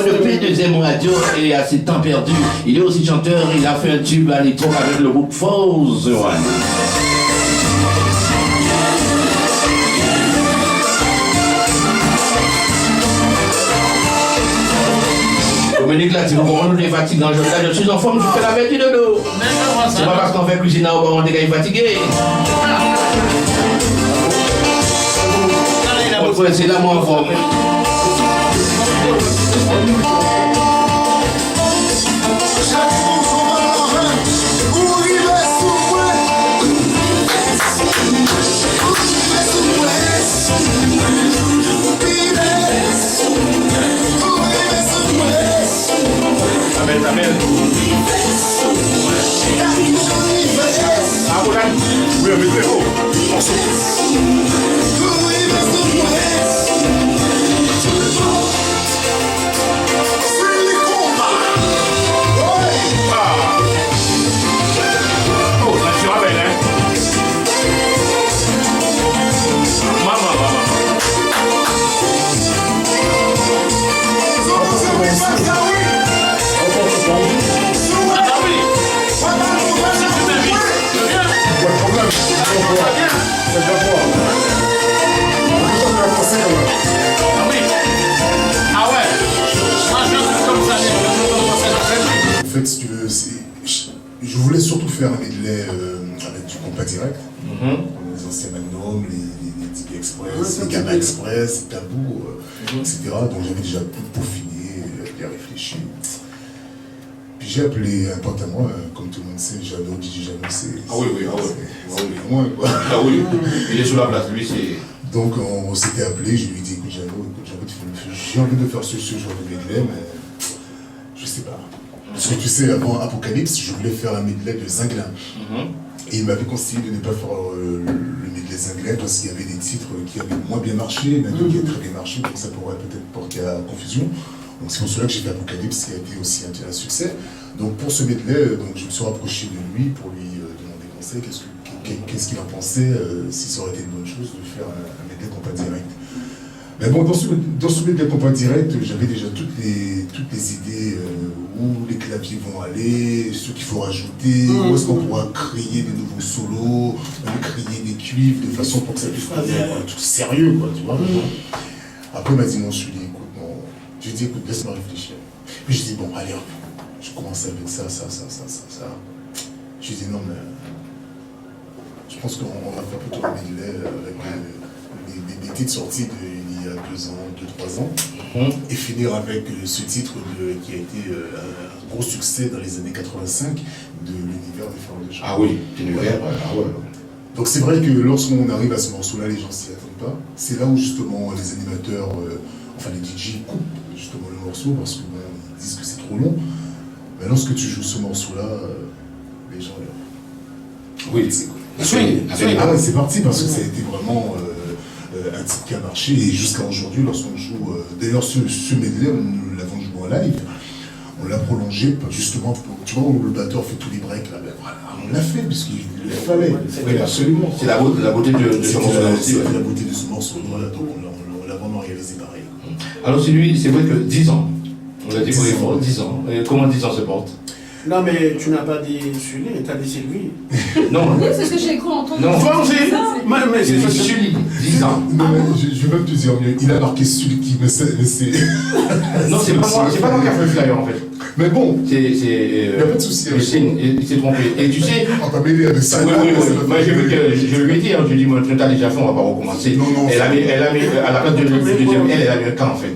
le P2M Radio et à ses temps perdus. Il est aussi chanteur, il a fait un tube à l'époque avec le groupe Force One. Dominique là, si vous comprenez, on est fatigué dans le jour là, je suis en forme, je fais la bête du dodo. C'est pas parce qu'on fait cuisiner au moment où on est fatigué. C'est là, moi, en forme. Amen, amen. Ah, voilà. Oui, mais c'est haut. En fait, si tu veux, je voulais surtout faire un medley avec du compas direct. Les anciens Magnum, les Tiki Express, les Gamma Express, Tabou, etc. Donc j'avais déjà tout peaufiné, bien réfléchi. Puis j'ai appelé un pote à moi, comme tout le monde sait, Jano, DJ Jano, c'est... Ah oui, oui, ah oui. C'est moi, quoi. Ah oui, il est sur la place, lui, c'est... Donc on s'était appelé, je lui ai dit, écoute Jano, j'ai envie de faire ce genre de medley, mais je sais pas. Parce que tu sais, avant Apocalypse, je voulais faire un medley de Zinglin. Et il m'avait conseillé de ne pas faire le medley Zinglin parce qu'il y avait des titres qui avaient moins bien marché, même qui avaient très bien marché, donc ça pourrait peut-être porter à confusion. Donc c'est pour cela que j'ai fait Apocalypse qui a été aussi un succès. Donc pour ce medley, donc, je me suis rapproché de lui pour lui demander conseil, qu'est-ce qu'il en pensait, si ça aurait été une bonne chose de faire un medley compas direct. Mais bon, dans ce medley compas direct, j'avais déjà toutes les idées où les claviers vont aller, ce qu'il faut rajouter, où est-ce qu'on pourra créer des nouveaux solos, créer des cuivres de façon pour que ça puisse faire un truc sérieux, quoi, tu vois. Après, il m'a dit non, je lui ai dit, écoute, non. J'ai dit, écoute, laisse-moi réfléchir. Puis j'ai dit, bon, allez, hop, je commence avec ça. J'ai dit, non, mais je pense qu'on va faire plutôt un medley avec des titres sortis il y a 2 ans, 2-3 ans, et finir avec ce titre qui a été un gros succès dans les années 85 de l'univers des Fleurs de Chant. Ah oui, l'univers, ah ouais. Donc c'est vrai que lorsqu'on arrive à ce morceau-là, les gens s'y attendent pas. C'est là où justement les animateurs, enfin les DJ coupent justement le morceau parce que bon, ils disent que c'est trop long. Mais lorsque tu joues ce morceau-là, les gens... Oui, c'est cool. Ah ouais, c'est parti parce que ça a été vraiment un titre qui a marché et jusqu'à aujourd'hui, lorsqu'on joue, d'ailleurs ce medley, nous l'avons joué en live, on l'a prolongé justement pour, tu vois, où le batteur fait tous les breaks là, ben voilà, on l'a fait puisqu'il le fallait. Oui, absolument. C'est la beauté de ce morceau-là aussi. C'est la beauté de ce morceau, voilà, donc on l'a vraiment réalisé pareil. Alors c'est vrai que 10 ans, on l'a dit pour les 10 ans. Et comment 10 ans se porte? Non, mais tu n'as pas dit Sully, tu as dit Sylvie. Non. Oui, c'est ce que j'ai cru entendre. Non, toi aussi. Mais c'est Sully, 10 ans. Non, mais je vais même te dire mieux, il a marqué Sully, mais c'est... Non, c'est pas moi qui a fait le flyer en fait. Mais bon, il n'y a pas de souci. Il s'est trompé. Et tu sais... On t'a mêlé avec ça. Oui. Moi, je lui ai dit, je lui ai dit, moi, tu as déjà fait, on va pas recommencer. Non. Elle a mis, à la place de deuxième, elle a mis un cas en fait.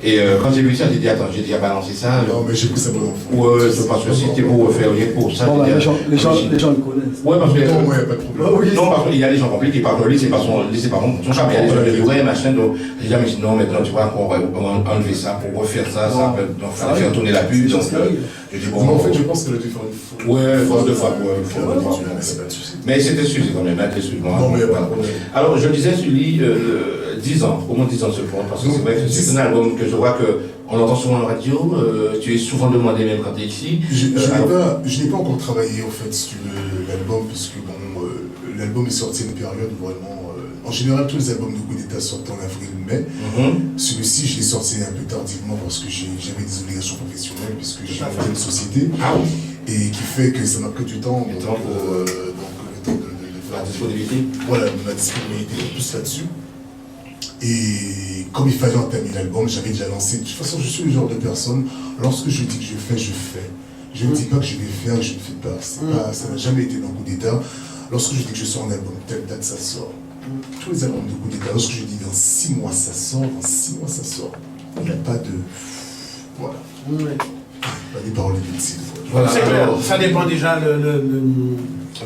Et quand j'ai vu ça, j'ai dit, attends, j'ai déjà balancé ça. Non, mais j'ai pris ça pour l'enfant. Ouais, je pense que si c'était pour faire rien pour ça. Bon, les gens le connaissent. Ouais, parce que. Non, ouais, pas de problème. Non, parce qu'il y a des gens compliqués, par contre, lui, c'est pas son charme. Il y a des gens de ouais, machin, donc j'ai jamais dit non, maintenant, tu vois, on va enlever ça pour refaire ça, donc il fallait faire tourner la pub. Donc, je dis, bon. En fait, je pense qu'elle a dû faire une faute. Ouais, faute de frappe, ouais. Mais c'était suffisant quand même, excuse-moi. Non, mais il n'y a pas de problème. Alors, je disais, Sully, 10 ans, comment 10 ans se font? Parce que c'est vrai que c'est un album que je vois qu'on entend souvent en radio, tu es souvent demandé même quand tu es ici. Je n'ai pas encore travaillé, en fait, si tu veux, l'album, puisque bon, l'album est sorti à une période où vraiment En général, tous les albums de Coup d'État sortent en avril-mai. Celui-ci, je l'ai sorti un peu tardivement parce que j'avais des obligations professionnelles, puisque j'ai une société. Et qui fait que ça m'a pris du temps. Le temps de faire la disponibilité. Voilà, ma disponibilité plus là-dessus. Et comme il fallait entamer l'album, j'avais déjà lancé. De toute façon, je suis le genre de personne, lorsque je dis que je fais, je fais. Je ne dis pas que je vais faire et je ne fais pas. Ça n'a jamais été dans Coup d'État. Lorsque je dis que je sors un album, telle date, ça sort. Tous les albums de Coup d'État, lorsque je dis dans 6 mois, ça sort, dans 6 mois, ça sort. Il n'y a pas de... Voilà. Pas des paroles inutiles. Voilà, Alors, ça dépend déjà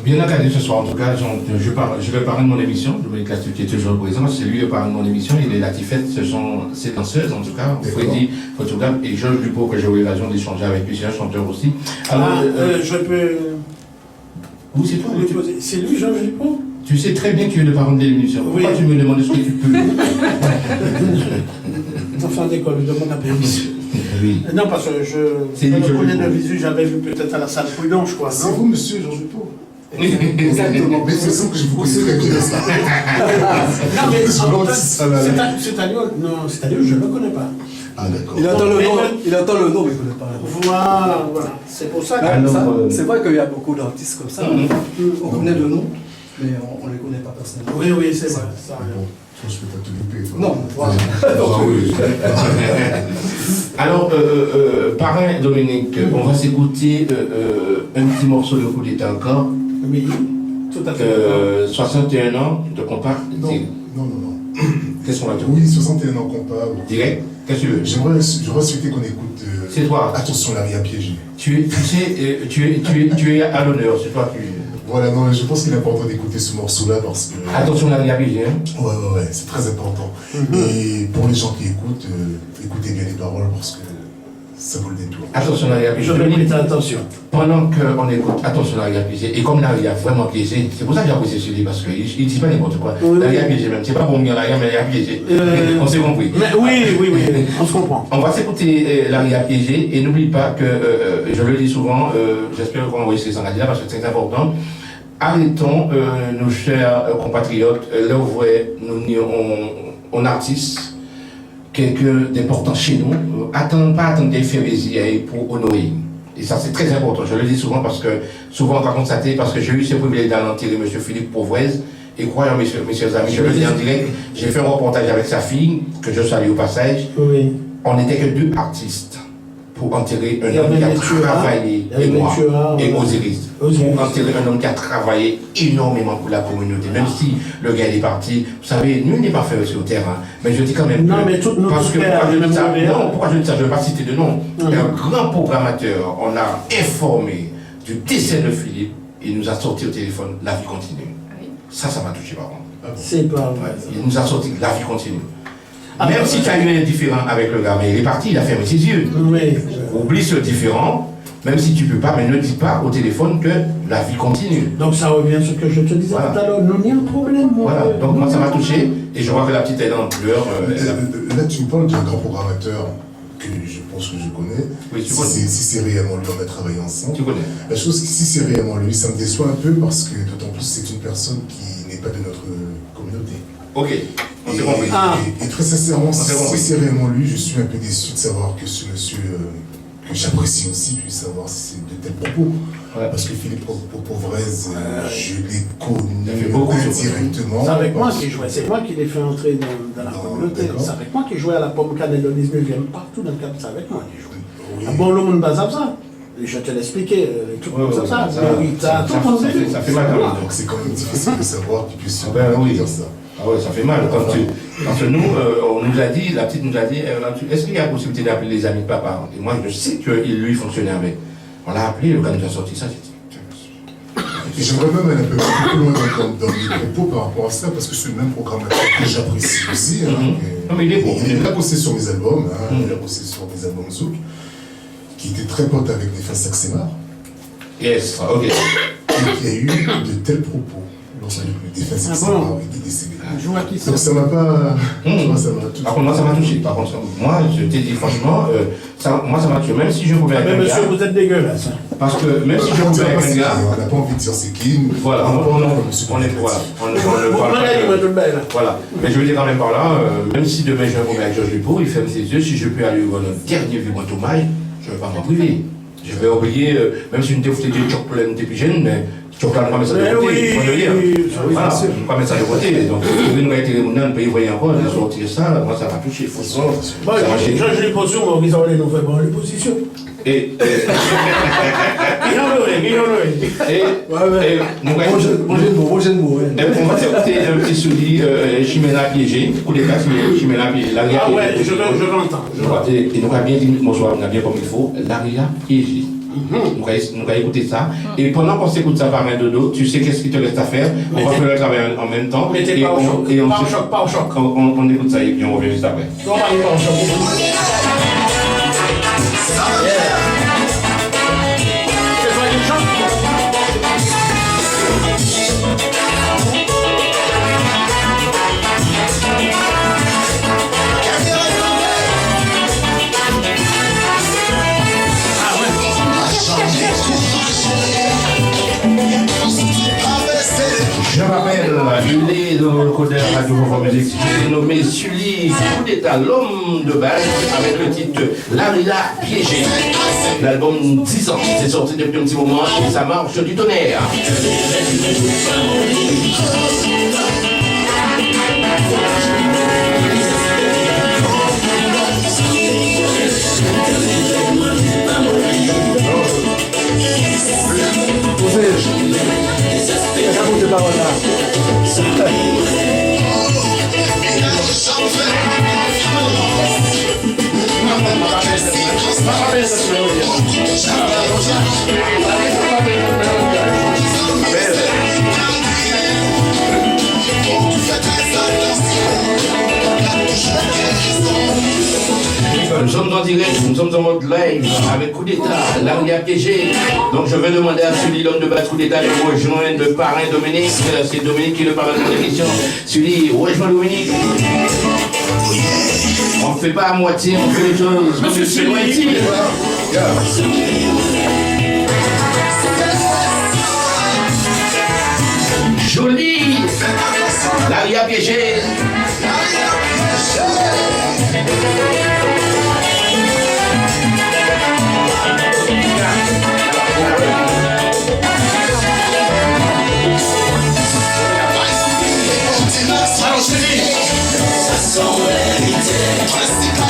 bien encadré ce soir, en tout cas, je vais parler de mon émission, Dominique Lastu qui est toujours présent, c'est lui qui parle de mon émission, il est Latifette, ce sont ses danseuses en tout cas, Freddy, photographe, et Georges Dupont, que j'ai eu l'occasion d'échanger avec lui, c'est un chanteur aussi. Alors, je peux... Où c'est toi C'est lui, Georges Dupont? Tu sais très bien que tu es le parent de l'émission. Oui. Pourquoi tu me demandes ce que tu peux? Enfant d'école, je demande la permission. Oui. Non, parce que je me connais de visu, j'avais vu peut-être à la salle Prudent, je crois. C'est vous, monsieur Georges Dupont? Exactement. Mais c'est ça que je vous connais très bien, ça. Non, mais c'est à Lyon. Non, c'est à Lyon, je ne le connais pas. Ah, d'accord. Il entend le nom, mais il ne connaît pas. Voilà. C'est pour ça que... C'est vrai qu'il y a beaucoup d'artistes comme ça. On connaît le nom, mais on ne les connaît pas personnellement. Oui, c'est vrai. Ça, Bon, je ne peux pas te louper. Non, voilà. Alors, parrain Dominique, on va s'écouter un petit morceau de Coup d'État encore. Oui, tout à fait. 61 ans de compas. Non. Qu'est-ce qu'on va dire? Oui, 61 ans compas. Direct. Qu'est-ce que tu veux? J'aurais souhaité qu'on écoute. C'est toi. Attention, Larry a piégé. Tu es à l'honneur, c'est toi qui... Voilà, non, je pense qu'il est important d'écouter ce morceau-là parce que... Attention, Larry a piégé. Ouais, c'est très important. Et pour les gens qui écoutent, écoutez bien les paroles parce que ça vaut le détour. Attention, Larry a piégé. Je vais prêter attention. Pendant qu'on écoute, attention, Larry a piégé. Et comme Larry a vraiment piégé, c'est pour ça que j'ai apprécié sur lui, parce qu'il ne dit pas n'importe quoi. Larry a piégé même. C'est pas pour me dire Larry, mais il a piégé. On s'est compris. Mais oui, on se comprend. On va s'écouter Larry a piégé. Et n'oublie pas que, je le dis souvent, j'espère qu'on va enregistrer ça là parce que c'est important. Arrêtons, nos chers compatriotes, là où on artiste, quelque d'important chez nous, pas attendre des février pour honorer. Et ça, c'est très important. Je le dis souvent parce que, souvent, on va constater, parce que j'ai eu ce privilège d'aller enterrer M. Philippe Pauvrez, et croyez, messieurs amis, je le dis en direct, j'ai fait un reportage avec sa fille, que je salue au passage. Oui. On n'était que 2 artistes pour enterrer un homme qui a travaillé, et moi, et Osiris. Pour enterrer un homme qui a travaillé énormément pour la communauté, même si le gars est parti. Vous savez, nul n'est pas fait sur le terrain, mais je dis quand même. Non, mais tout notre parce que pourquoi je dis ça, je ne vais pas citer de nom. Un grand programmateur, on a informé du décès de Philippe, il nous a sorti au téléphone, la vie continue. Ça m'a touché par contre. C'est pas vrai. Il nous a sorti, la vie continue. Même si tu as eu un différent avec le gars, mais il est parti, il a fermé ses yeux. Oui. Oublie ce différent, même si tu ne peux pas, mais ne dis pas au téléphone que la vie continue. Donc ça revient à ce que je te disais tout à l'heure. Non, il y a un problème. Voilà, donc moi ça m'a touché, et je vois que la petite elle est en pleurs. Là, tu me parles d'un grand programmateur que je pense que je connais. Oui, tu connais. Si c'est réellement lui, on a travaillé ensemble. Tu connais. La chose, si c'est réellement lui, ça me déçoit un peu parce que d'autant plus c'est une personne qui n'est pas de notre communauté. Ok, on s'est compris. Et très sincèrement, si c'est réellement lui, je suis un peu déçu de savoir que ce monsieur, que j'apprécie aussi, puisse savoir si c'est de tels propos. Ouais. Parce que Philippe Pauvrez, je l'ai connu indirectement. C'est avec moi qu'il jouait, c'est moi qui l'ai fait entrer dans la communauté. C'est avec moi qui jouait à la pomme canédonisme, partout dans le cadre, c'est avec moi qu'il jouait. Oui. Ah bon, le monde bazar ça. Je te l'expliquais, tout comme ça. Ça fait mal. Donc c'est quand même difficile de savoir qu'il puisse dire ça. Ah ouais, ça fait mal. Parce que nous, on nous a dit, la petite nous a dit, est-ce qu'il y a possibilité d'appeler les amis de papa? Et moi, je sais qu'il lui fonctionnait avec. On l'a appelé, le gars nous a sorti ça, et j'aimerais même aller un peu plus loin dans mes propos par rapport à ça, parce que c'est le même programmateur que j'apprécie aussi. Non, mais il est bon. Il a bossé sur mes albums, il a bossé sur mes albums Zouk, qui était très pote avec des fans Saxemar. Yes, ok. Et qui a eu de tels propos L'ancien défense, Ah c'est bon? pas, il est décédé. Un joueur qui Donc ça m'a pas. Moi, ça m'a tout. Par contre, moi, ça m'a touché. Par contre, moi, je t'ai dit franchement, moi, ça m'a tué. Même si je pouvais avec Mais un monsieur, gars. vous êtes dégueulasse. Hein. Parce que même si je pouvais avec un gars. On n'a pas envie de dire c'est qui. Voilà, on est voilà. On ne parle pas. Voilà. Mais je veux dire quand même par là, même si demain j'ai un problème avec Georges Dupont, il ferme ses yeux, si je peux aller voir le dernier vibrant hommage, je ne vais pas m'en priver. Je vais oublier, même si une fois de choc plein de pigeons, mais choc là, on va mettre ça de côté. Il faut le dire. Voilà, on va mettre ça de côté. Donc, si nous avons été les pays voyants encore, de sortir ça, moi ça m'a touché. Bon, je l'ai posé, on va nous faire bonne position. Et on va écouter un petit soulier Chimena piégé, coup d'état Chimena piégé. Ah ouais, je l'entends. Et nous avons bien dit, bonsoir, on a bien comme il faut, l'aria piégé. Nous allons écouter ça. Et pendant qu'on s'écoute ça par un dodo, tu sais qu'est-ce qu'il te reste à faire. On va faire le travail en même temps. Mettez pas au choc. Pas au choc. On écoute ça et puis on revient juste après. On va aller pas au choc. C'est toi qui chante? Je m'appelle Julie dans le codeur Radio Conforme Musique. Je suis nommé Sully, coup d'état, l'homme de base, avec le titre L'aria piégée. L'album 10 ans, c'est sorti depuis un petit moment et ça marche du tonnerre. Nous sommes en direct, nous sommes en mode live avec Coup d'État, l'aria piégée. Donc je vais demander à Sully, l'homme de base Coup d'État, de rejoindre le parrain Dominique. C'est Dominique qui est le parrain de l'émission. Sully, rejoins Dominique. On ne fait pas à moitié, on fait les choses. Monsieur Sully. Joli, l'aria piégée.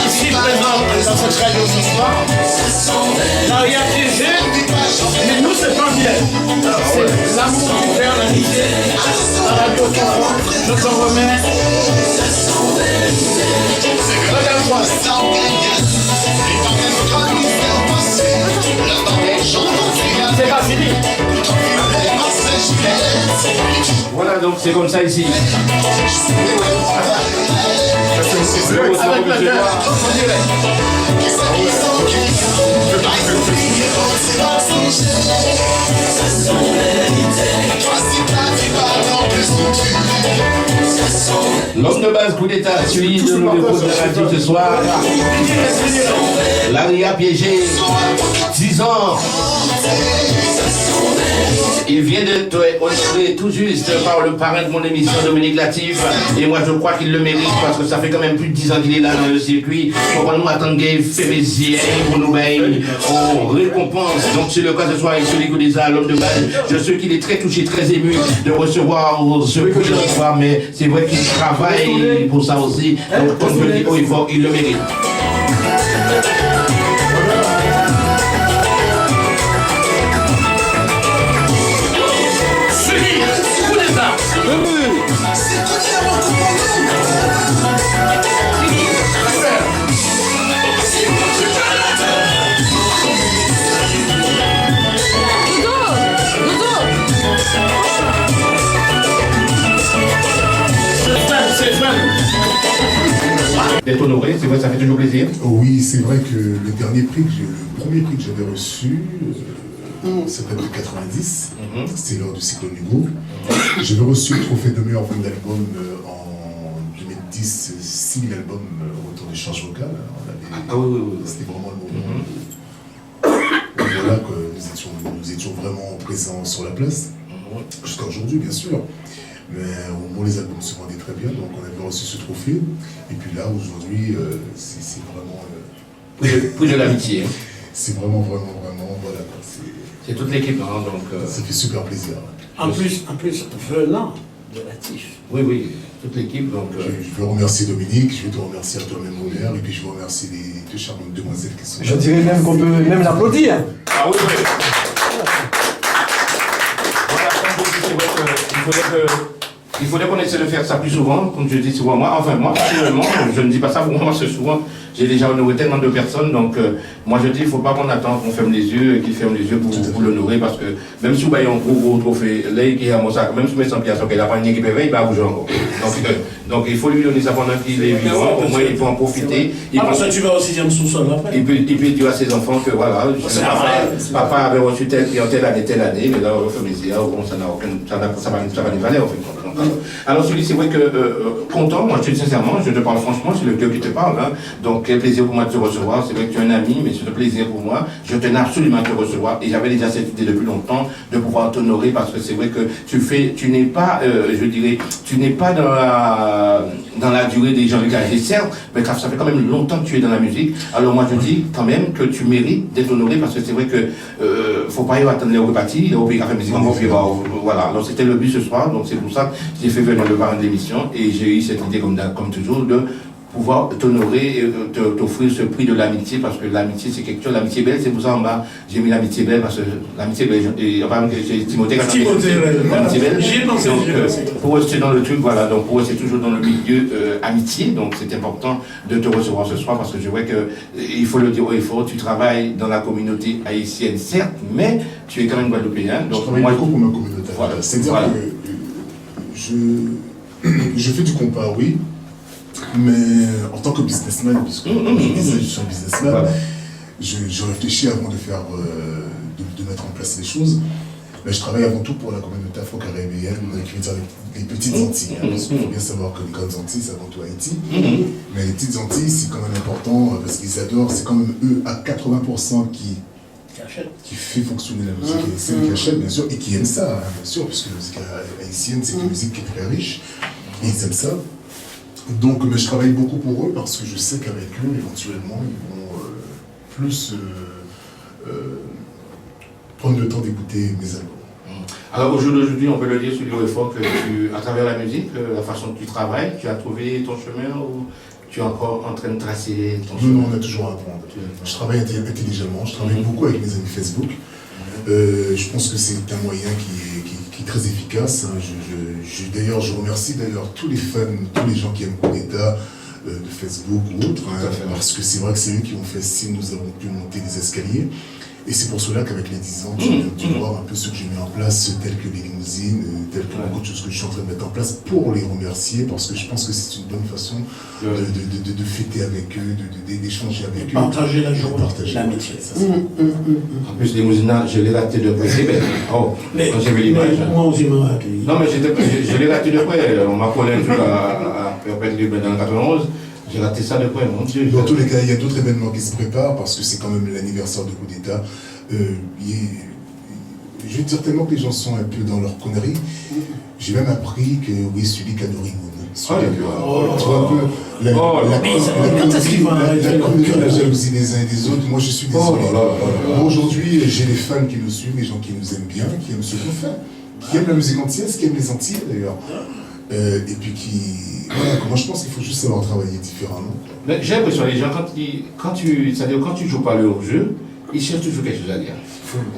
Ici présent dans cette radio ce soir, l'aria piégée, mais nous c'est pas bien. C'est l'amour du père, l'amitié, la radio Conforme, je t'en remets. Regarde-moi. C'est pas fini. Voilà, donc c'est comme ça ici. Avec la gueule, on dirait. L'homme de base Coup d'État, celui de nous dépose de la radio ce soir. L'aria piégée, 10 ans. Il vient d'être honoré tout juste par le parrain de mon émission, Dominique Latif. Et moi, je crois qu'il le mérite parce que ça fait quand même plus de 10 ans qu'il est là dans le circuit. Pourquoi nous attendre qu'il fait mes pour nous bailler en récompense. Donc, c'est le cas ce soir avec celui qui des l'homme de base. Je sais qu'il est très touché, très ému de recevoir ce prix ce soir, mais c'est vrai qu'il travaille pour ça aussi. Donc, comme je le dis haut et fort, il le mérite. D'être honoré, c'est vrai, ça fait toujours plaisir. Oui, c'est vrai que le premier prix que j'avais reçu, septembre 90, c'était lors du Cyclone Hugo. J'avais reçu le trophée de meilleur vente d'album en 2010, 6000 albums autour des charges vocales. C'était vraiment le moment. Voilà que nous étions vraiment présents sur la place, jusqu'à aujourd'hui bien sûr. Mais au moins les albums se vendaient très bien, donc on avait reçu ce trophée. Et puis là, aujourd'hui, c'est vraiment... Prix de l'amitié. C'est vraiment, voilà. C'est toute l'équipe, hein, donc... Ça fait super plaisir. En plus, venant de Latif. Oui, toute l'équipe, donc... Je veux remercier Dominique, je veux te remercier à toi-même, Robert, et puis je veux remercier les deux charmantes demoiselles qui sont là. Je dirais même qu'on peut même l'applaudir. Ah oui. Voilà, c'est vrai qu'il faudrait qu'on essaie de faire ça plus souvent, comme je dis souvent. Moi, personnellement, je ne dis pas ça pour moi, parce que souvent, j'ai déjà honoré tellement de personnes, donc moi je dis, il ne faut pas qu'on attende qu'on ferme les yeux et qu'ils ferment les yeux pour l'honorer, parce que même si vous voyez un gros trophée, là, qui a mon sac, même si vous mettez 100 piastres, qu'il n'a pas une équipe éveillée, il va bouger encore. Donc il faut lui donner ça pendant qu'il est vivant, au moins il peut en profiter. Parce que tu vas au 6e sous-sol après. Il peut dire à ses enfants que voilà, papa avait reçu telle année, mais là, on fait plaisir, ça va les valeurs, en fait. Alors celui c'est vrai que content, moi je te dis sincèrement, je te parle franchement, c'est le cœur qui te parle, hein. Donc quel plaisir pour moi de te recevoir, c'est vrai que tu es un ami, mais c'est un plaisir pour moi, je tenais absolument à te recevoir, et j'avais déjà cette idée depuis longtemps de pouvoir t'honorer, parce que c'est vrai que tu n'es pas, je dirais, tu n'es pas dans la durée des gens engagés, certes, mais ça fait quand même longtemps que tu es dans la musique, alors moi je dis quand même que tu mérites d'être honoré, parce que c'est vrai que faut pas y attendre les repartis, au pays café musique, voilà, alors c'était le but ce soir, donc c'est pour ça que j'ai fait venir le parrain de l'émission, et j'ai eu cette idée comme toujours de pouvoir t'honorer, t'offrir ce prix de l'amitié, parce que l'amitié c'est quelque chose, l'amitié belle, c'est pour ça en bas, j'ai mis l'amitié belle, parce que l'amitié belle, enfin, c'est Timothée, l'amitié belle, donc pour eux c'est dans le truc, voilà, donc pour eux c'est toujours dans le milieu amitié, donc c'est important de te recevoir ce soir, parce que je vois que, il faut le dire haut et fort, tu travailles dans la communauté haïtienne, certes, mais tu es quand même guadeloupéen, donc je travaille beaucoup pour ma communauté, voilà, c'est-à-dire que je fais du compas, oui, mais en tant que businessman, puisque je suis un businessman, voilà. je réfléchis avant de faire, de mettre en place les choses. Mais je travaille avant tout pour la communauté afro-caribéenne, qui veut dire les petites Antilles. Hein, parce qu'il faut bien savoir que les grandes Antilles, c'est avant tout Haïti. Mais les petites Antilles, c'est quand même important, parce qu'ils adorent, c'est quand même eux à 80% qui fait fonctionner la musique haïtienne, qui achète bien sûr, et qui aime ça, hein, bien sûr, parce que la musique haïtienne, c'est une musique qui est très riche, et ils aiment ça. Donc, mais je travaille beaucoup pour eux, parce que je sais qu'avec eux, éventuellement, ils vont plus prendre le temps d'écouter mes albums. Alors, au jour d'aujourd'hui, on peut le dire sur le effort que à travers la musique, la façon dont tu travailles, tu as trouvé ton chemin, ou tu es encore en train de tracer ton chemin? Non, on a toujours à apprendre. Je travaille intelligemment, je travaille beaucoup avec mes amis Facebook. Je pense que c'est un moyen qui est très efficace. D'ailleurs, je remercie tous les fans, tous les gens qui aiment Coup d'État de Facebook ou autres, parce que c'est vrai que c'est eux qui ont fait si nous avons pu monter les escaliers. Et c'est pour cela qu'avec les 10 ans, tu viens de voir un peu ce que j'ai mis en place, telles que les limousines, telles que beaucoup de choses que je suis en train de mettre en place pour les remercier, parce que je pense que c'est une bonne façon de fêter avec eux, d'échanger avec eux. Partager la journée, l'amitié. En plus, les limousines, je l'ai raté de près. C'est belle. Oh, quand j'ai vu l'image. Moi aussi, je m'ai accueilli. Non, mais je l'ai raté de près. On m'a collé un truc à Perpète dans le 91. J'ai raté ça de près, mon Dieu. Dans tous les cas, il y a d'autres événements qui se préparent parce que c'est quand même l'anniversaire de Coup d'État. Je veux dire tellement que les gens sont un peu dans leur connerie. J'ai même appris que oui, celui Kanori tu vois un peu la jalousie des uns et des autres. Moi, je suis désolé. Aujourd'hui, j'ai des fans qui nous suivent, des gens qui nous aiment bien, qui aiment ce qu'on fait, qui aiment la musique antillaise, qui aiment les Antilles d'ailleurs. Et puis moi je pense qu'il faut juste savoir travailler différemment. J'ai l'impression que les gens, quand tu joues pas leur jeu, ils cherchent toujours quelque chose à dire.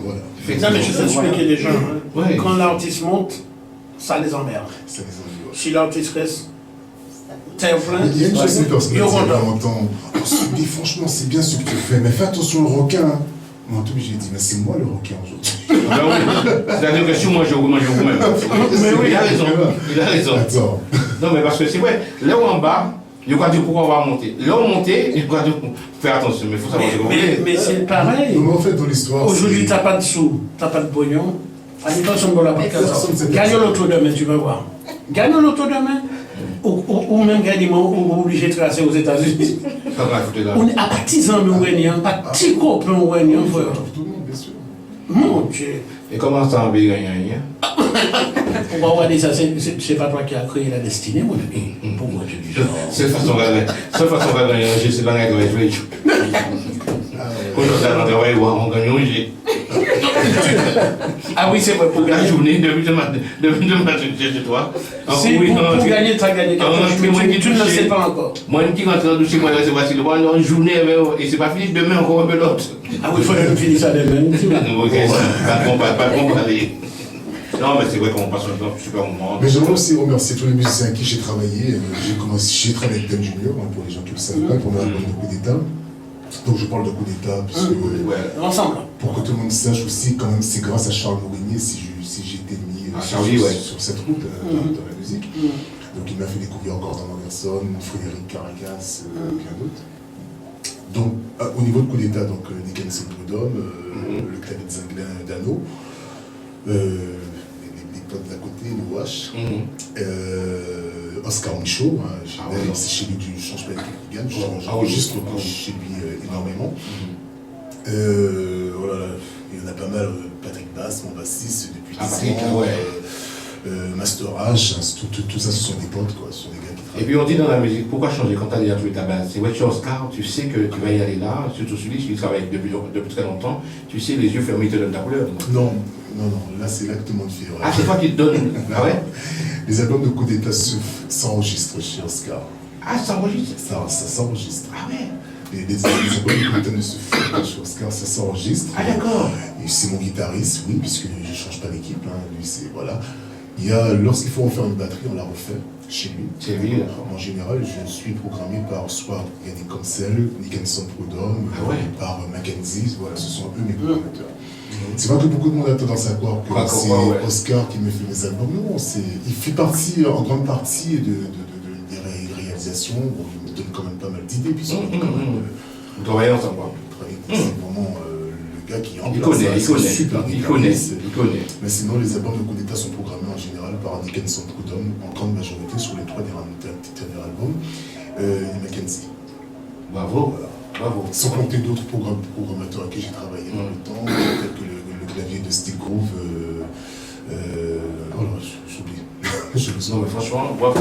Voilà. Non, mais je vais expliquer les gens. Quand l'artiste monte, ça les emmerde. Si l'artiste reste, t'es plein. Il y a une chose personnelle, franchement, c'est bien ce que tu fais, mais fais attention au requin. Moi, tout j'ai dit, mais c'est moi le requin aujourd'hui. C'est-à-dire que si moi je vous-même. Mais oui, il a raison. Attends. Non, mais parce que c'est vrai, là où en bas, Il va dire pourquoi on va monter. Là, on monte, il va dire faire attention, mais il faut savoir ce qu'on veut. Mais c'est pareil. Donc, en fait, dans l'histoire. Aujourd'hui, tu n'as pas de sous, tu n'as pas de pognon. Allez, pas sur la gagne l'auto demain, tu vas voir. Gagne l'auto demain. Ou même gagne ou obligé de tracer aux États-Unis. On est à partisans, nous, pas petit copain, nous, frère. Tout le monde, bien sûr. Mon Dieu. Et comment ça, on va gagner? On va voir ça, c'est pas toi qui as créé la destinée, mon ami. Pour moi, tu dis ça. Seule façon de gagner, c'est la règle de l'Église. Quand on gagne, j'ai. Ah oui, c'est vrai, pour gagner. La journée, depuis le matin de toi. Si, pour gagner, tu as gagné quelque chose. Tu ne le sais pas encore. Moi, qui rentre dans le dossier, moi, c'est facile. Moi, une journée, et c'est pas fini, demain, encore un peu l'autre. Ah oui, il faut même finir ça demain. Pas comparer. Non, mais c'est vrai qu'on passe un temps super moment. Mais j'aimerais aussi remercier tous les musiciens avec qui j'ai travaillé. J'ai travaillé avec Dan Junior, pour les gens qui le savent pas, pour l'album de Coup d'État. Donc je parle de Coup d'État, parce que ensemble. Pour que tout le monde sache aussi, quand même, c'est grâce à Charles Mourinier si j'ai été mis sur cette route de la musique. Donc il m'a fait découvrir Gordon Anderson, Frédéric Caracas, bien d'autres. Donc au niveau de Coup d'État, donc Dickinson Prud'homme, le clavier de Zinglin Dano, les potes d'à côté, le Wash, Oscar Michaud, c'est chez lui du change pas d'équipe qui gagne, j'enregistre chez lui énormément. Voilà, il y en a pas mal, Patrick Bass, mon bassiste depuis 10 ans, Master H, tout ça ce sont des potes, quoi, ce sont des gars qui travaillent. Et puis on dit dans la musique, pourquoi changer quand tu as déjà trouvé ta base? C'est vrai, chez Oscar, tu sais que tu vas y aller là, surtout celui qui travaille depuis très longtemps, tu sais, les yeux fermés, il te donne ta couleur. Non, là c'est là que tout le monde fait. Ah, c'est toi qui te donnes. Ah ouais? Les albums de Coup d'État s'enregistrent chez Oscar. Ah, ça s'enregistre? Ça s'enregistre. Ah ouais? Les albums de Coup d'État ne se font pas chez Oscar, ça s'enregistre. Ah d'accord. C'est mon guitariste, oui, puisque je ne change pas d'équipe, lui c'est, voilà. Lorsqu'il faut refaire une batterie, on la refait chez lui. C'est lui, là. En général, je suis programmé par soit Yannick Comsel, Dickinson Prud'homme, par Mackenzie, voilà, ce sont eux mes programmateurs. C'est vrai que beaucoup de monde a tendance à croire que c'est Oscar qui me fait mes albums. Non, il fait partie, en grande partie, des réalisations. Bon, il me donne quand même pas mal d'idées, puisqu'on Vous travaillez ensemble, quoi. C'est vraiment le gars qui il connaît. Mais sinon, les albums de Coup d'État sont programmés en général par Dickinson Prud'homme, en grande majorité sur les 3 derniers albums, et Mackenzie. Bravo. Voilà. Bravo. Sans compter d'autres programmateurs avec qui j'ai travaillé dans le temps, tels que le clavier de Steve Groove. J'oublie. Non, mais franchement, quand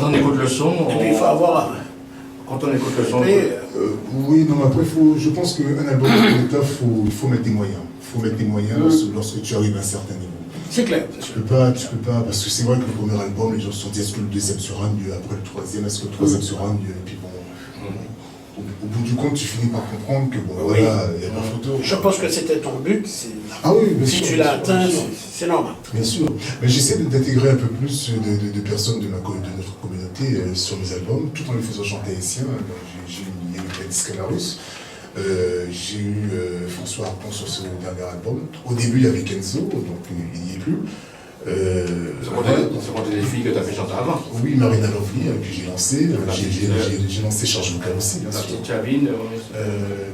on écoute le son. Et puis il faut avoir. Quand on écoute le son. Oui, non, mais après, je pense qu'un album de Coup d'État, il faut mettre des moyens. Il faut mettre des moyens lorsque tu arrives à un certain niveau. C'est clair. Tu peux pas, parce que c'est vrai que le premier album, les gens se sont dit est-ce que le deuxième sera mieux, après le troisième, est-ce que le troisième sera mieux, et puis bon. Au bout du compte, tu finis par comprendre que bon, voilà, il n'y a pas photo. Je pense que c'était ton but. Ah oui, bien sûr. Si tu l'as atteint, c'est normal. Bien sûr. Mais j'essaie d'intégrer un peu plus de personnes de notre communauté sur mes albums, tout en les faisant chanter haïtien. J'ai eu Gladys Calarus. J'ai eu François Harpon sur ce dernier album. Au début, il y avait Kenzo, donc il n'y est plus. C'est compter les filles que tu as fait chanter avant. Oui, Marina Lovely, que j'ai lancé. J'ai lancé Charge Vocal aussi, bien sûr. Chavine.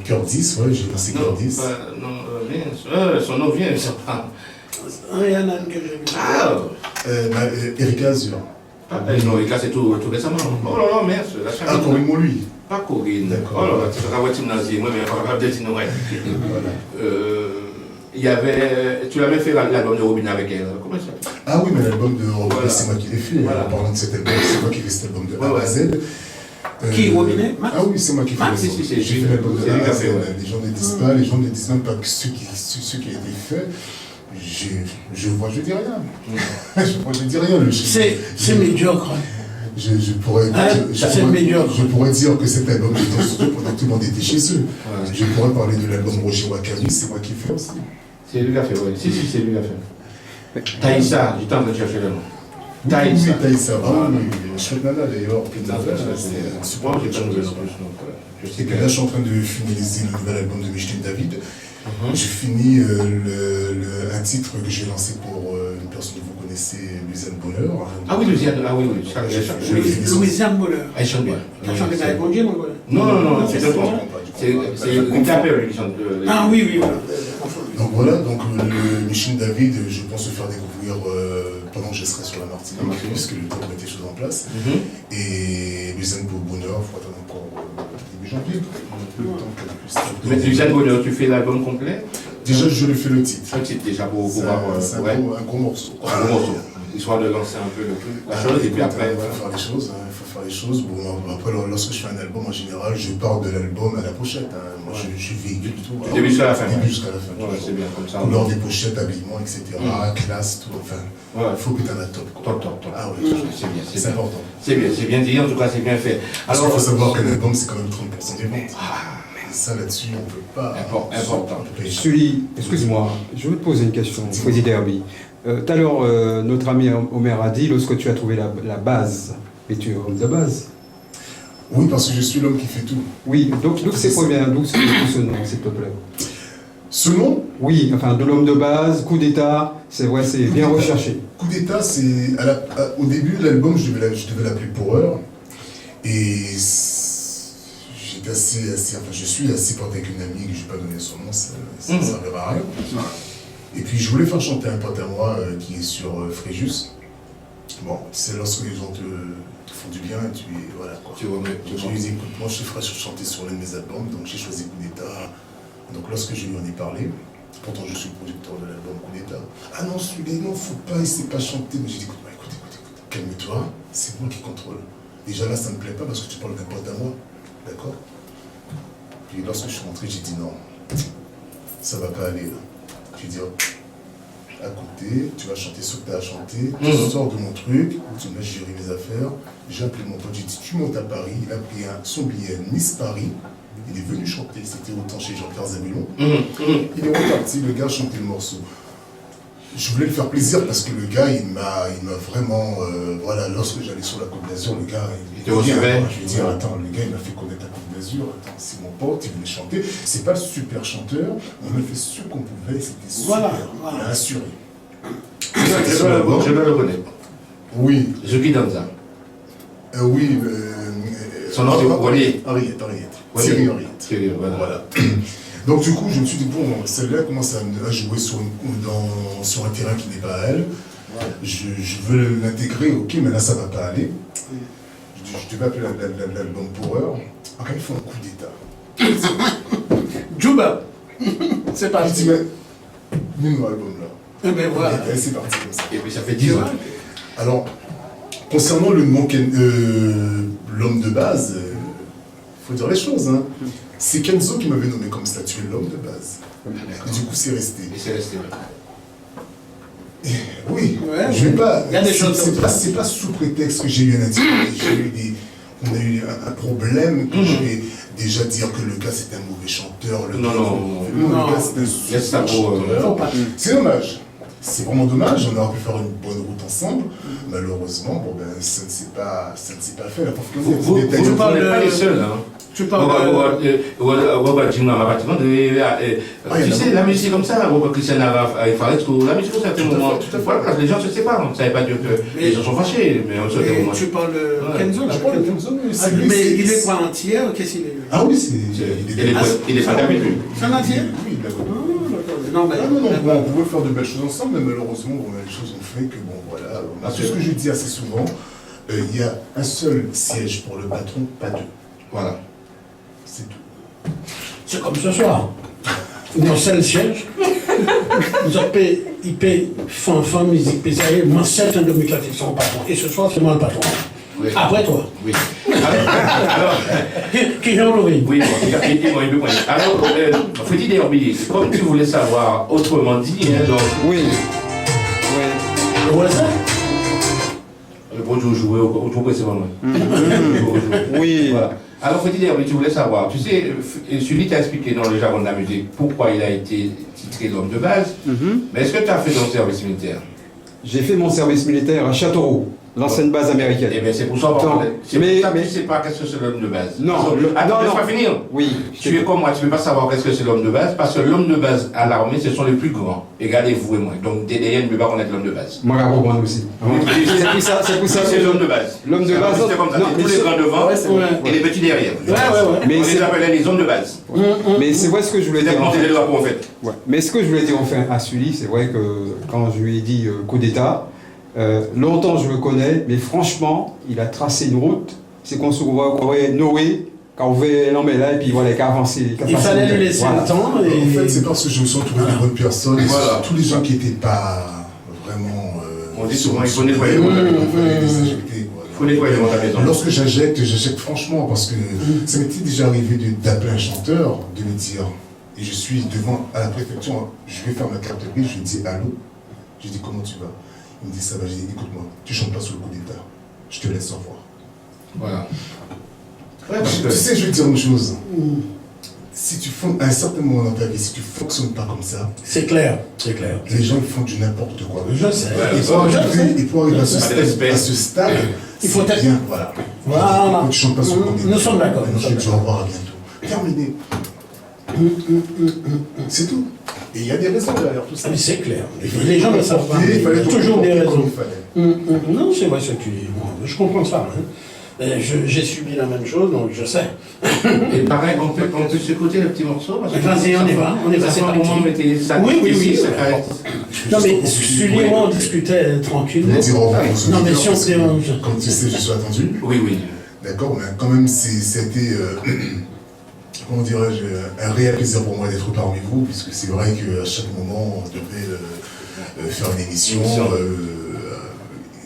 Curtis, ouais, j'ai lancé Curtis. Non, son nom vient, ça pas. Il y en a une que j'ai vu. Erika Azur. Non, Erika, c'est tout récemment. Oh là là, merde, la Chavine. Ah, Corinne Montluy. Pas Corinne. D'accord. Oh là là, tu seras ouais, Timnazi, moi, mais pas de Tinoret. Il y avait. Tu l'avais fait l'album de Robin avec elle. Comment ça s'appelle? Ah oui, mais l'album de Robin, c'est moi qui l'ai fait. En parlant de cet album, c'est moi qui ai fait cet album de A à Z. Qui, Robinet? Ah oui, c'est moi qui ai fait l'album. J'ai fait l'album de A à Z. Les gens ne disent pas, pas que ce qui a été fait. Je dis rien. Je dis rien. C'est médiocre. Je pourrais dire que cet album était en studio pendant que tout le monde était chez eux. Je pourrais parler de l'album Roger Wakami, c'est moi qui l'ai fait aussi. C'est lui qui a fait, oui. Si, c'est lui qui a fait. Taïssa, j'étais en train de chercher le nom. Taïsa. Taïsa, oui. Chouette nana d'ailleurs. C'est un super J'ai pas de nouvelles en chose. plus, donc je sais Et que puis là, je suis en train de finaliser le nouvel album de Micheline David. J'ai fini un titre que j'ai lancé pour une personne que vous connaissez, Louisiane Bonheur. Ah oui, Louisiane, ah oui, ça, Louisiane Moller. elle chante bien. Tu as chanté dans les congés, moi, quoi. Non, c'est autre chose. C'est une capelle qui chante. Ah oui, voilà. Donc voilà, donc Micheline David, je pense se faire découvrir pendant que je serai sur la Martinique, puisque le temps de mettre les choses en place. Et Louisiane Bonheur, il faut attendre encore début janvier. Le temps qu'elle puisse Mais Louisiane Bonheur, tu fais l'album complet? Déjà, je lui fais le titre. Un titre déjà pour C'est voir. un gros morceau. Un gros morceau. Histoire de lancer un peu la chose et puis après. Il faut faire les choses. Il faut faire les choses. Bon, après, lorsque je fais un album, en général, je pars de l'album à la pochette. Moi, je véhicule tout. Du début jusqu'à la fin. Début jusqu'à la fin. Ouais, c'est bien comme ça. Couleur des pochettes, habillement, etc. Classe, tout. Enfin, il faut que tu aies un top. Quoi. Top. Ah oui, C'est bien, c'est important. C'est bien dit, en tout cas, c'est bien fait. Alors, il faut savoir qu'un album, c'est quand même 30% des ventes. Ça, là-dessus, on ne peut pas. Important. Sully, excuse-moi, je veux te poser une question, Freddy Derby. Tout à l'heure, notre ami Omer a dit, lorsque tu as trouvé la base, et tu es homme de base. Oui, parce que je suis l'homme qui fait tout. Oui, donc c'est combien, d'où ce nom, s'il te plaît? Ce nom? Oui, enfin, de l'homme de base, coup d'état, c'est vrai, c'est bien recherché. Coup d'état, c'est au début de l'album, je devais l'appeler Power. Et j'étais je suis assez pote avec une amie que je ne vais pas donner son nom, ça ne servira à rien. Et puis je voulais faire chanter un pote à moi qui est sur Fréjus. Bon, c'est lorsque les gens te font du bien et voilà quoi. Je lui ai dit, écoute, moi je te ferai chanter sur l'un de mes albums, donc j'ai choisi Coup d'état. Donc lorsque je lui en ai parlé, pourtant je suis le producteur de l'album Coup d'état. Ah non, celui-là, non, faut pas, il sait pas chanter. Mais j'ai dit, écoute, calme-toi, c'est moi qui contrôle. Déjà là, ça me plaît pas parce que tu parles d'un pote à moi, d'accord? Puis lorsque je suis rentré, j'ai dit non, ça va pas aller là. J'ai dit, hop, à côté, tu vas chanter ce que tu as à chanter, tu sors de mon truc, tu me laisses gérer mes affaires. J'ai appelé mon pote, j'ai dit, tu montes à Paris, il a pris son billet Nice Paris, il est venu chanter, c'était autant chez Jean-Pierre Zabulon. Il est reparti, le gars chantait le morceau. Je voulais le faire plaisir parce que le gars, il m'a vraiment, voilà, lorsque j'allais sur la Côte d'Azur, le gars, je lui ai dit, attends, le gars, il m'a fait connaître la Côte d'Azur, attends, c'est mon pote, il voulait chanter. C'est pas le super chanteur, on a fait ce qu'on pouvait, c'était super, il a assuré. Je dois le connaître. Oui. Zuki Danza. Oui. Son nom, c'est Henriette. Thierry Henriette. Voilà. Donc du coup, je me suis dit, bon, celle-là commence à jouer sur un terrain qui n'est pas à elle. Je veux l'intégrer, ok, mais là, ça ne va pas aller. Je devais appeler l'album Power. Après, il faut un coup d'état. Juba, c'est Je parti. dis, mais mets-moi l'album là. Eh ben voilà. Et c'est parti comme ça. Et puis ça fait 10 ans. Alors, concernant le nom l'homme de base, il faut dire les choses, hein. C'est Kenzo qui m'avait nommé comme statut l'homme de base. Et du coup, c'est resté. Et c'est resté. Oui, Ouais, je vais pas. il y a des choses comme ça. C'est pas sous prétexte que j'ai eu un incident, on a eu un problème, que je vais déjà dire que le gars c'est un mauvais chanteur. Le gars c'est un super chanteur. C'est dommage. C'est vraiment dommage, on aurait pu faire une bonne route ensemble. Malheureusement, bon ben, ça ne s'est pas fait. Vous n'êtes pas les seuls, hein. Tu parles tu sais, la musique comme ça, Christian Faresco, la musique à certains moments, les gens ne se séparent, ça ne veut pas dire que les gens sont fâchés, mais on se dit. Tu parles de Kenzo là? Je parle de Kenzo, mais il est quoi, entier? Qu'est-ce qu'il est? Ah oui, il est pas d'habitude. C'est un entier? Oui, d'accord. Non, mais. On pouvait faire de belles choses ensemble, mais malheureusement, les choses ont fait que, bon, voilà. C'est ce que je dis assez souvent, il y a un seul siège pour le patron, pas deux. Voilà. C'est tout. C'est comme ce soir. Dans seul siège, il paye femme, musique, PCA, moi, 7 ans de c'est son patron. Et ce soir, c'est moi le patron. Oui. Après toi. Oui. Alors, Qui j'ai enlevé? oui, alors, Freddy Derby, comme tu voulais savoir, autrement dit, donc. Oui. Ouais, ça? Bonjour, jouer au trop précédemment. Oui. Voilà. Alors, Freddy Derby, tu voulais savoir, tu sais, Sully t'a expliqué dans le jargon de la musique pourquoi il a été titré l'homme de base, mais est-ce que tu as fait ton service militaire? j'ai fait mon service militaire à Châteauroux, l'ancienne base américaine. Eh bien, c'est pour ça qu'on Attends, va c'est mais- pour ça que mais- tu ne sais pas qu'est-ce que c'est l'homme de base. Non, Attends, non, laisse-moi non. finir. Oui. Tu es comme moi, tu ne peux pas savoir qu'est-ce que c'est l'homme de base, parce que l'homme de base à l'armée, ce sont les plus grands. Égalez vous et moi. Donc, DDN ne peut pas connaître l'homme de base. Moi, je comprends aussi. C'est pour ça. C'est l'homme de base. L'homme de base. C'est comme ça. Non, C'est mais tous les c'est- grands devant Ouais, c'est vrai. et les petits derrière. Mais On c'est- les appelait les hommes de base. Mais c'est vrai ce que je voulais C'est dire. pour en fait. les drapeaux, en fait. Ouais. Mais ce que je voulais dire enfin à Sully, c'est vrai que quand je lui ai dit coup d'État, longtemps je le connais, mais franchement, il a tracé une route. C'est qu'on se voit Noé, quand on veut l'emmener là, et puis voilà, qu'a avancé. Il fallait lui laisser le temps. En fait, Et... c'est parce que je me suis entouré de bonnes personnes. Voilà. Tous les gens qui n'étaient pas vraiment. On dit souvent, il faut nettoyer. Il fallait les injecter. quoi. Il faut nettoyer dans ta maison. Lorsque j'injecte franchement parce que ça m'était déjà arrivé d'appeler un chanteur, de me dire, et je suis devant à la préfecture, je vais faire ma carte grise, je lui dis allô, je dis comment tu vas, il me dit ça va, j'ai dit écoute-moi, tu chantes pas sur le coup d'État, je te laisse au revoir. Voilà. Ouais, parce Tu que- sais, je vais te dire une chose, si tu fais à un certain moment dans ta vie, si tu fonctionnes pas comme ça, C'est clair, c'est clair. les gens ils font du n'importe quoi. Je sais. Et pour arriver à ce Pas de respect. stade, Il faut c'est être- bien, voilà. Voilà. Quand tu chantes pas sur le coup d'État. Nous sommes d'accord. Maintenant, je te dis au revoir, à bientôt. Terminé. C'est tout. Et il y a des raisons derrière tout ça. Ah, mais c'est clair. Les gens ne savent pas. Il fallait Il y a toujours des raisons. Il fallait. Non, c'est vrai ce que tu dis. Moi, je comprends ça. Hein. J'ai subi la même chose, donc je sais. Et pareil, on peut s'écouter le petit morceau. parce que Vas-y, on y va, on y va, Ça c'est fait un parti. moment, mais t'es- ça Oui, oui, ici, oui, c'est ouais. pas- Non, mais Sully et moi, on discutait tranquillement. Je vais dire au revoir aux Non, mais auditeurs, si on parce que, dérange. comme tu sais, je suis attendu. Oui, oui. D'accord, mais quand même, c'était, comment dirais-je, un réel plaisir pour moi d'être parmi vous, puisque c'est vrai qu'à chaque moment, on devait faire une émission.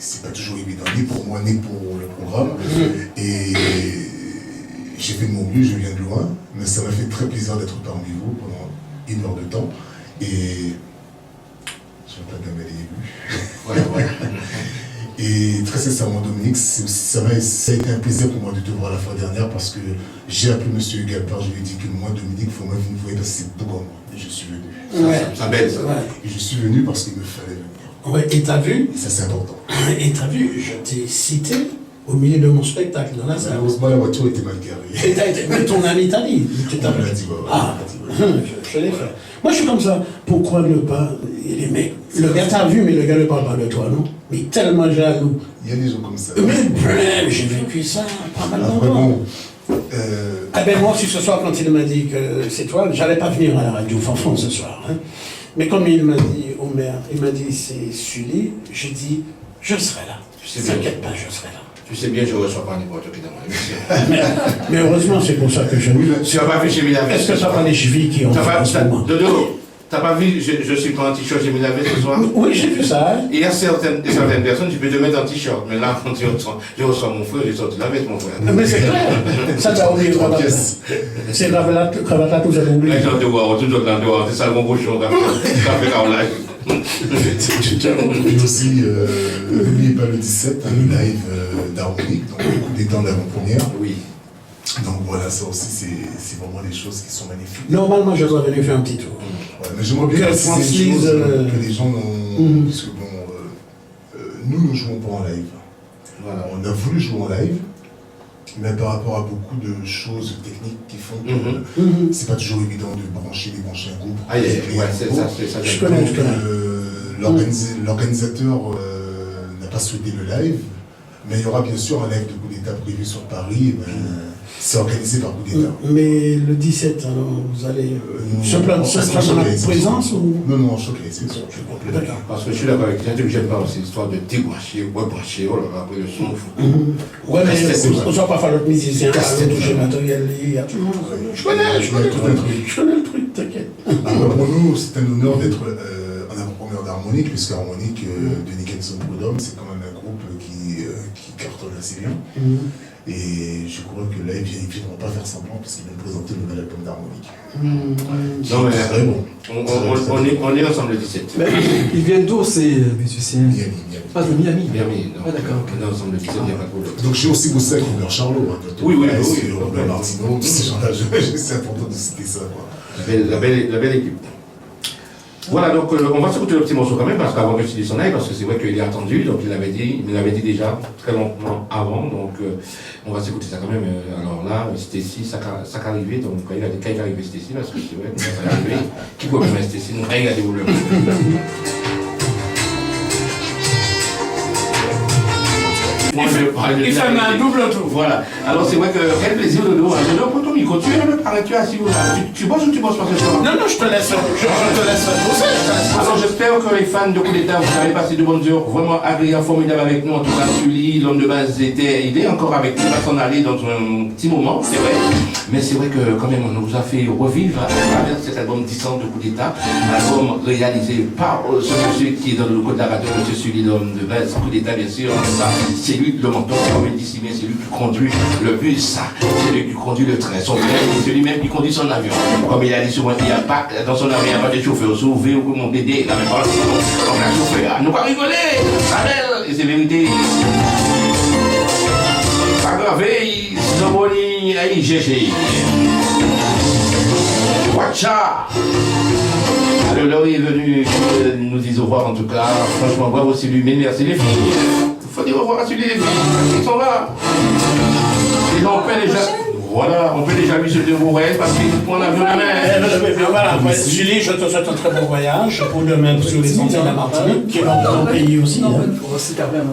C'est pas toujours évident, ni pour moi, ni pour le programme. Et j'ai fait de mon mieux, je viens de loin, mais ça m'a fait très plaisir d'être parmi vous pendant une heure de temps. Et je vais pas gammer les élus. Voilà, voilà. Et très sincèrement, Dominique, ça a été un plaisir pour moi de te voir la fois dernière parce que j'ai appelé M. Galpard, je lui ai dit que moi, Dominique, il faut moi vous me voyez parce que c'est beaucoup moi. Et je suis venu. Ouais. Ça belle, ça. Ouais. Et je suis venu parce qu'il me fallait venir. Ouais, et t'as vu, Et ça, c'est important. je t'ai cité au milieu de mon spectacle dans la salle. Malheureusement, la voiture était mal garée. Et t'as été, mais ton ami t'a dit. Tu t'as On me l'a dit, ouais, ouais. Ah, je l'ai fait. Moi, je suis comme ça. Pourquoi ne pas. Les mecs, le gars t'a vu, mais le gars ne parle pas de toi, non? Mais tellement jaloux. Il y a des gens comme ça. Mais j'ai vécu ça pas mal Après, d'endroits. bon, Ah ben moi aussi ce soir quand il m'a dit que c'est toi, j'allais pas venir à la radio Fanfan ce soir. Hein. Mais comme il m'a dit, Omer, il m'a dit c'est Sully, j'ai dit je serai là. Tu sais bien. T'inquiète pas, je serai là. Tu sais bien, je ne reçois pas n'importe qui dans mon émission. Mais heureusement c'est pour ça que je... Tu n'as pas vu chez Milavé. Est-ce que ça pas les chevilles qui ont fait en ce moment? Dodo, t'as pas vu, je suis pas en t-shirt chez Milavé ce soir. Oui, j'ai vu ça. Hein. Il y a certaines personnes, tu peux te mettre en t-shirt. Mais là, quand je reçois mon frère, j'ai sorti la veste, mon frère. Mais c'est clair. Ça t'a oublié trois cravate. pièces. C'est cravate là, tout ça oublié. Les gens te voient, tout le temps dehors, c'est ça le bon cochon, t'as fait en live. Et aussi, n'oubliez pas le 17, le live d'harmonique, donc le coup d'état de l'avant-première. Oui. Donc voilà, ça aussi, c'est vraiment des choses qui sont magnifiques. Normalement, je dois venir faire un petit tour. Ouais, mais j'aimerais bien Que préciser Francis, une chose que les gens n'ont... Puisque bon, nous ne jouons pas en live. Voilà. On a voulu jouer en live, mais par rapport à beaucoup de choses techniques qui font que c'est pas toujours évident de brancher un groupe. Ah, ouais, c'est ça, c'est ça. Je connais. L'organisateur n'a pas souhaité le live, mais il y aura bien sûr un live de coup d'État prévu sur Paris. C'est organisé par coup d'État. Mais le 17, alors, vous allez se plaindre de la présence ou... Non, choqué, c'est sûr. D'accord. Parce que je suis d'accord avec toi, j'aime pas aussi l'histoire de débrancher, rebrancher, oh là là, après le son, fou. Ouais, mais Casse-tête, on ne soit pas faire l'autre musicien, Casse-tête, toucher voilà. matériel, il y a tout le monde. Je connais le truc, t'inquiète. Alors pour nous, c'est un honneur d'être en avant-première d'Harmonique, puisque Harmonique de Nickelson Prud'homme, c'est quand même un groupe qui cartonne assez bien. Et je crois que là, ils ne viendront pas faire semblant, puisqu'ils viennent présenter le nouvel album d'Harmonique. Non, mais Très bon. on est ensemble le 17. Mais ils viennent d'où ces musiciens? Miami. Ah, de Miami. Bien mis, non. Ah, d'accord. On est ensemble le 17, il n'y a pas de problème. Donc j'ai aussi bossé avec Robert Charlot. Oui, Robert Martineau, tous ces gens-là, c'est important de citer ça. Quoi. La belle équipe. Voilà, donc on va s'écouter le petit morceau quand même, parce qu'avant que je dise son aille, parce que c'est vrai qu'il est attendu, donc il me l'avait dit déjà très longtemps avant, donc on va s'écouter ça quand même. Alors là, Stécie, ça qu'arrivé, donc quand il a dit qu'il est arrivé Stécie, parce que c'est vrai, quand ça arrivé, qui peut même Stécie, nous regardez vous le Il fait un double tour. Voilà. Alors c'est vrai que quel plaisir de nous. Alors pour ton micro, tu es assis où là? Tu bosses ou tu bosses pas ce soir? Non, je te laisse bosser. Alors j'espère que les fans de Coup d'État, vous avez passé de bonnes heures, vraiment agréables, formidables avec nous. En tout cas, Sully, l'homme de base, il est encore avec nous, il va s'en aller dans un petit moment, c'est vrai. Mais c'est vrai que quand même, on nous a fait revivre à travers cet album 10 ans de Coup d'État, album réalisé par ce monsieur qui est dans le logo de la radio, monsieur Sully, l'homme de base, Coup d'État bien sûr. C'est lui le mentor, comme il dit si bien, c'est lui qui conduit le bus, c'est lui qui conduit le train, son train, c'est lui-même qui conduit son avion. Comme il a dit souvent, il n'y a pas, dans son avion, il n'y a pas de chauffeur, sauvé ou mon dédé, la même chose, comme la chauffeur. Nous pas rigoler, Arel, et c'est vérité. Pas grave, Zamboni, aïe, GG. Watcha! Alors là, il est venu nous dire au revoir en tout cas. Franchement, bravo, c'est lui, mais merci les filles. Il faut dire au revoir à celui les filles. Ils sont là. Et là, on peut déjà. Voilà, on peut déjà lui souhaiter vos rêves parce qu'il prend l'avion la main. Voilà, Julie, je te souhaite un très bon voyage pour demain sur les sentiers de la Martinique, qui est dans le pays aussi.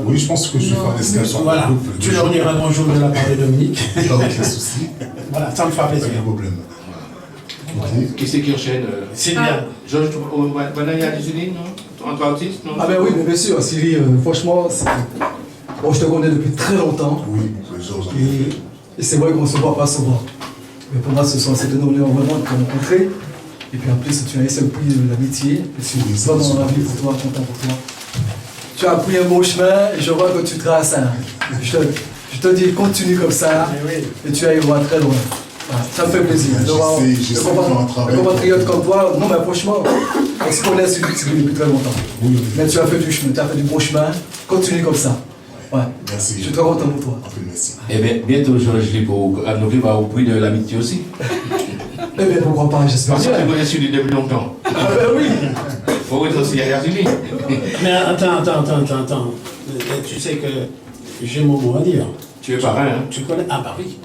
Oui, je pense que je vais faire des escales sur Voilà, tu leur diras bonjour de la part de Dominique. Pas aucun souci. Voilà, ça me fera plaisir. Pas de problème. Qui c'est qui enchaîne Sylvia. Georges, Vanaya Julie, non? Entre artistes, non? Ah ben oui, mais bien sûr, Sylvie, franchement, bon, je te connais depuis très longtemps. Oui, Georges. Et c'est vrai qu'on ne se voit pas souvent. Mais pour moi, ce soir, c'est un honneur vraiment de te rencontrer. Et puis en plus, tu as laissé le prix de l'amitié. Je suis vraiment ravi pour toi, content pour toi. Tu as pris un beau chemin et je vois que tu traces. Je te dis, continue comme ça et tu arriveras très loin. Voilà, ça me fait plaisir. J'essaie de faire un travail. Un compatriote comme toi, non mais franchement, on se connaît depuis très longtemps. Oui. Mais tu as fait du chemin, tu as fait du bon chemin. Continue comme ça. Ouais. Merci. Je suis très content pour toi. Merci. Eh bien, bientôt, Georges, nous va au prix de l'amitié aussi. Eh bien, pourquoi pas, j'espère Parce bien. que tu connais Sully depuis longtemps. Ah ben oui. Faut être aussi à Sully. Mais attends. Tu sais que j'ai mon mot à dire. Tu es parrain, hein? Tu connais? Ah bah oui.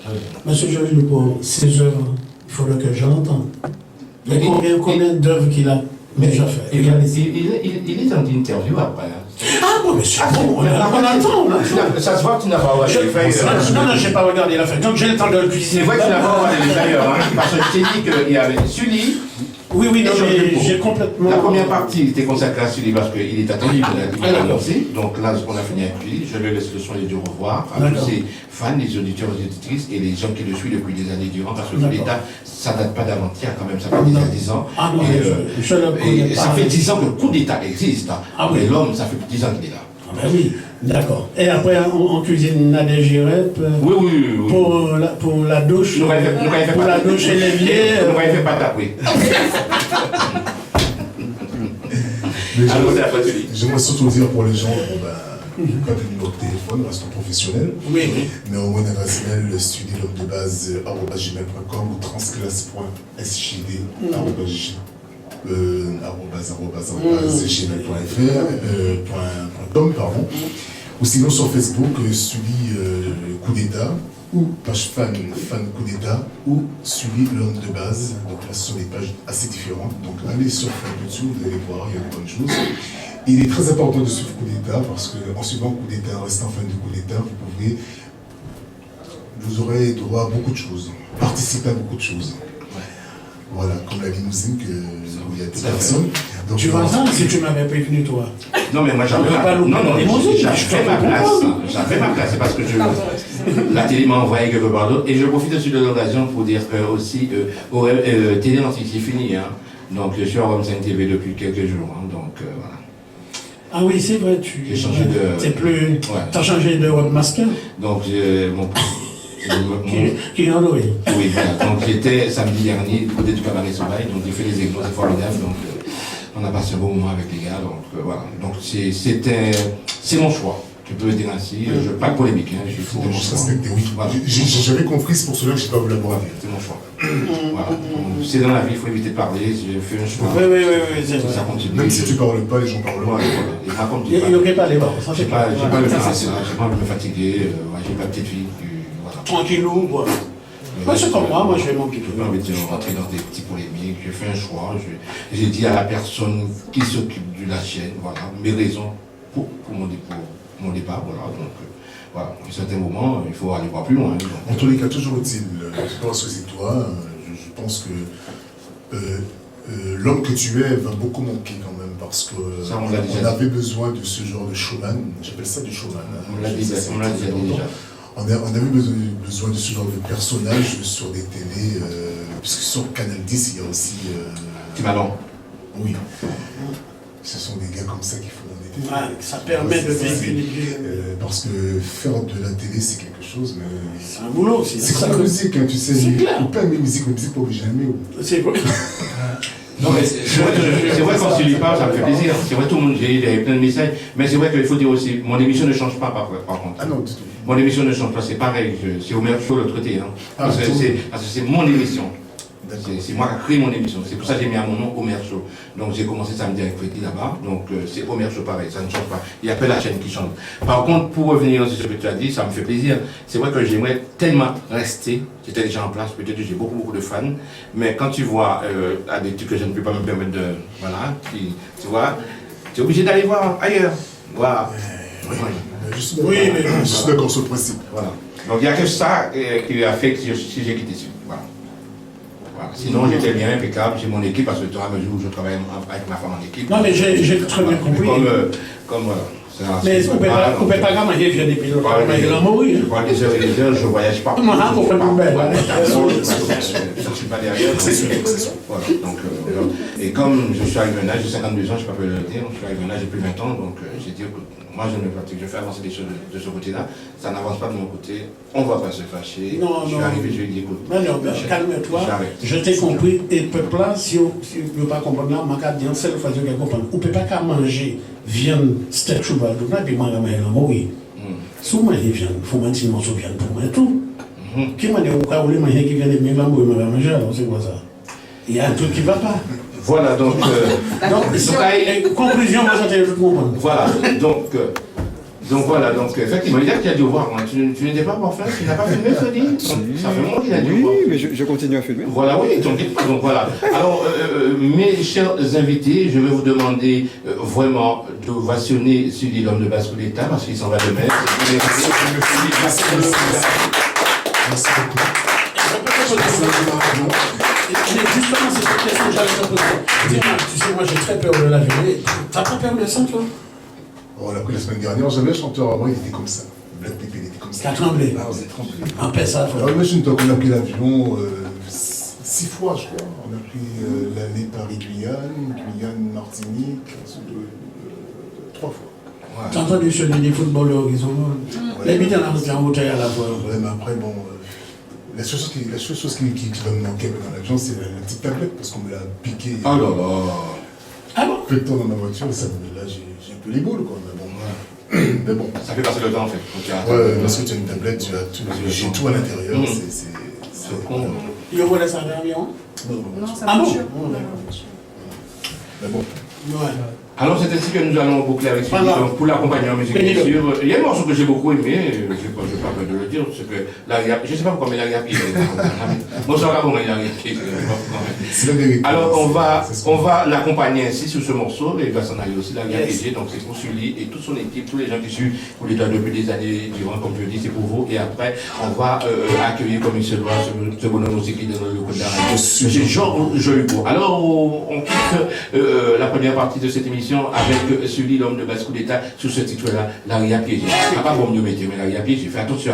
Monsieur Georges Lupo, ses œuvres, il faudrait que je l'entende. Il y a combien d'œuvres qu'il a déjà fait? Il est dans une interview après. Ah bon, mais c'est bon, on attend. Ça se voit que tu n'as pas regardé les feuilles. Non, j'ai pas regardé la feuille. Donc j'ai le temps de le C'est cuisiner. vrai que tu n'as pas regardé les feuilles, hein, parce que je t'ai dit qu'il y avait Sully. Oui, non, Et Georges mais Lupo. j'ai complètement. La première partie était consacrée à Sully parce qu'il est attendu, il a annoncé. Donc là, on a fini avec lui. Je lui laisse le soin de dire au revoir à tous ses fans, les auditeurs, les auditrices et les gens qui le suivent depuis des années durant. Parce que l'État, ça date pas d'avant-hier quand même, ça fait déjà 10 ans. Ah non, Et ça fait 10 ans que le coup d'État existe. Ah oui. Mais l'homme, ça fait 10 ans qu'il est là. Ah ben oui, d'accord. Et après, on cuisine la dégirette Oui. pour la douche. Nous, on fait Pour la douche et l'évier. Nous, on fait pas taper. Mais Alors, c'est après Sully. j'aimerais surtout dire pour les gens, pas de numéro de téléphone, restons professionnels. Oui. Mais au moins une adresse mail, studio l'homme de base @gmail.com ou transclasse.sjd gmail.fr, pardon. Ou sinon sur Facebook, Sully Coup d'État, ou page fan Coup d'État, ou Sully l'homme de base. Donc là, ce sont des pages assez différentes. Donc allez sur YouTube, vous allez voir, il y a de bonnes choses. Il est très important de suivre Coup d'État parce qu'en suivant Coup d'État, en restant fan de Coup d'État, vous aurez droit à beaucoup de choses, participer à beaucoup de choses. Voilà, comme la limousine où il y a 10 personnes. Donc, Tu vois ça si tu m'avais prévenu, toi? Non, mais moi j'avais ma place. J'avais ma place, c'est parce que la télé m'a envoyé quelque part d'autre. Et je profite aussi de l'occasion pour dire que aussi, télé antique, c'est fini. Hein. Donc je suis à Rome 5 TV depuis quelques jours. Hein, donc voilà. Ah oui, c'est vrai, J'ai changé de. T'es plus. Ouais. T'as changé de webmaster? Donc Qui est en Android. Oui, voilà. Donc j'étais samedi dernier du côté du cabaret Soleil, donc j'ai fait les éclos, c'est formidable. Donc on a passé un bon moment avec les gars. Donc voilà. Donc c'est mon choix. Tu peux me dire ainsi, je pas de polémique, hein, je Faut c'est mon juste choix. respecter, oui. Voilà. J'avais compris, c'est pour cela que je n'ai pas voulu l'avoir avec. C'est mon choix. Voilà. C'est dans la vie, il faut éviter de parler, j'ai fait un choix. Oui, c'est Ça vrai. continue. Même si tu ne parles pas, les gens parlent. Voilà, voilà. Et moi, comme tu Il parles, n'y aurait pas les bords, ça j'ai c'est pas, clair. j'ai pas le Ouais, faire ça, ça, j'ai pas envie de me fatiguer, ouais, j'ai pas de petite fille, voilà. Tranquillou, voilà. Moi, c'est comme moi je vais m'occuper. Je n'ai pas envie de rentrer dans des petits polémiques, j'ai fait un choix, j'ai dit à la personne qui s'occupe de la chaîne, voilà, mes raisons pour mon départ, voilà, donc voilà, à un certain moment, il faut aller voir plus loin. Donc. En tous les cas, toujours est-il, je pense que c'est toi, je pense que l'homme que tu es va beaucoup manquer quand même, parce que Ça, on l'a déjà on avait besoin de ce genre de showman, j'appelle ça du showman. Hein. On l'a dit, Ça, on l'a dit déjà. On avait besoin de ce genre de personnage sur des télés, puisque sur Canal 10, il y a aussi... Tu m'as long. Oui. Ce sont des gars comme ça qui font des télés. Ah, ça permet de véhiculer. Parce que faire de la télé, c'est quelque chose, mais... C'est un boulot aussi. C'est comme la musique, hein, tu sais. C'est clair. Faut pas aimer musique, mais musique, pas obligé d'aimer. C'est vrai. Non, mais c'est vrai quand tu lui parles, ça me fait plaisir. C'est vrai, tout le monde, j'ai plein de messages. Mais c'est vrai qu'il faut dire aussi, mon émission ne change pas par contre. Ah non, du tout. Mon émission ne change pas, c'est pareil, c'est Omer Show l'autre côté. Hein. Ah, Parce que c'est mon émission. D'accord. C'est moi qui ai créé mon émission. C'est pour ça que j'ai mis à mon nom Omer Show. Donc j'ai commencé samedi avec Freddy là-bas. Donc c'est Omer Show pareil, ça ne change pas. Il n'y a que la chaîne qui change. Par contre, pour revenir sur ce que tu as dit, ça me fait plaisir. C'est vrai que j'aimerais tellement rester. J'étais déjà en place, peut-être que j'ai beaucoup de fans. Mais quand tu vois à des trucs que je ne peux pas me permettre de... Voilà, tu vois, tu es obligé d'aller voir ailleurs. Voilà. Oui, Ouais. je suis Oui, d'accord sur le principe. Voilà. Donc il n'y a que ça qui a fait que si j'ai quitté ici. Voilà. Voilà. Sinon j'étais bien impeccable, j'ai mon équipe parce que tu as mesure où je travaille avec ma femme en équipe. Non, mais j'ai très bien compris. Comme voilà. Mais on ne peut pas gagner via des pilotes. Il va mourir. Je parle des heures et des heures, je voyage pas. Moi, on fait plus belle. Je ne suis pas derrière. Voilà. Donc, et comme je suis arrivé à un âge de 52 ans, je ne sais pas le dire, je suis arrivé à un âge de plus de 20 ans, donc j'ai dit, écoute, moi je ne pratique, je fais avancer les choses de ce côté-là, ça n'avance pas de mon côté, on ne va pas se fâcher. Non, je suis arrivé, je lui ai dit, écoute. Non, calme-toi. Je t'ai compris. Et le peuple là, si vous ne pouvez pas comprendre, là, je vais dire, c'est le façon de comprendre. On ne peut pas qu'à manger viande, steak, cheval, tout ça, puis manger la mourir. Si vous mangez viande, il faut manger un morceau de viande pour moi et tout. Qui m'a dit, vous voulez manger qui vient de bien la mourir, manger, alors c'est quoi ça? Il y a un truc qui ne va pas. Voilà, donc. Conclusion, moi, j'entends tout comprendre. Voilà, donc voilà, donc effectivement, il a dû voir, hein. Tu n'étais pas parfait, tu n'as pas filmé, Freddy? Ça fait longtemps qu'il a dû voir. Oui, mais je continue à filmer. Voilà, oui, donc voilà. Alors, mes chers invités, je vais vous demander vraiment de vationner sur l'homme de Basque d'État, parce qu'il s'en va demain. Merci beaucoup. Justement, c'est cette question que j'allais te poser. Tu sais, moi j'ai très peur de l'avion. T'as pas peur de ça, toi? On l'a pris la semaine dernière, j'avais un chanteur avant, il était comme ça. Black Pépé, il était comme ça. T'as tremblé. Ah, vous êtes tremblé. En paix, ça. Alors imagine-toi qu'on a pris l'avion 6 fois, je crois. On a pris l'année Paris-Guyane, Guyane-Martinique, 3 fois. T'as entendu celui des footballeurs qui sont morts? Les bitans en hauteur à la fois. Ouais, mais après, bon, la seule chose qui va me manquer dans l'avion, c'est la petite tablette, parce qu'on me l'a piqué. Oh là là. Ah bon? Peu de temps dans ma voiture, et ça, là, j'ai un peu les boules, quoi. Mais bon, mais bon. Ça fait passer le temps, en fait. Ouais, parce que tu as une tablette, tu as tout, j'ai tout à l'intérieur, c'est con. Il y aura ça en avion? Non, ça Ah va bon? sûr. Mais bon. Ouais. Alors c'est ainsi que nous allons boucler avec celui donc pour l'accompagner en musique. Bien sûr, il y a un morceau que j'ai beaucoup aimé, je ne vais pas de le dire, c'est que je ne sais pas pourquoi, mais l'arrière-pied. Moi, je regarde l'arrière-pied. C'est la vérité. Alors on va l'accompagner ainsi sur ce morceau, et il va s'en aller aussi l'arrière-pied. Donc c'est pour Sully et toute son équipe, tous les gens qui suivent pour les depuis des années durant, comme je dis, c'est pour vous. Et après, on va accueillir comme il se doit ce bonhomme aussi qui est dans le coup de la radio. C'est Jean Jolibourg. Alors on quitte la première partie de cette émission avec celui l'homme de Basque d'État sous ce titre-là, l'arrière-piégé. Pas pour mieux mettre, mais l'arrière-piégé. Fais attention.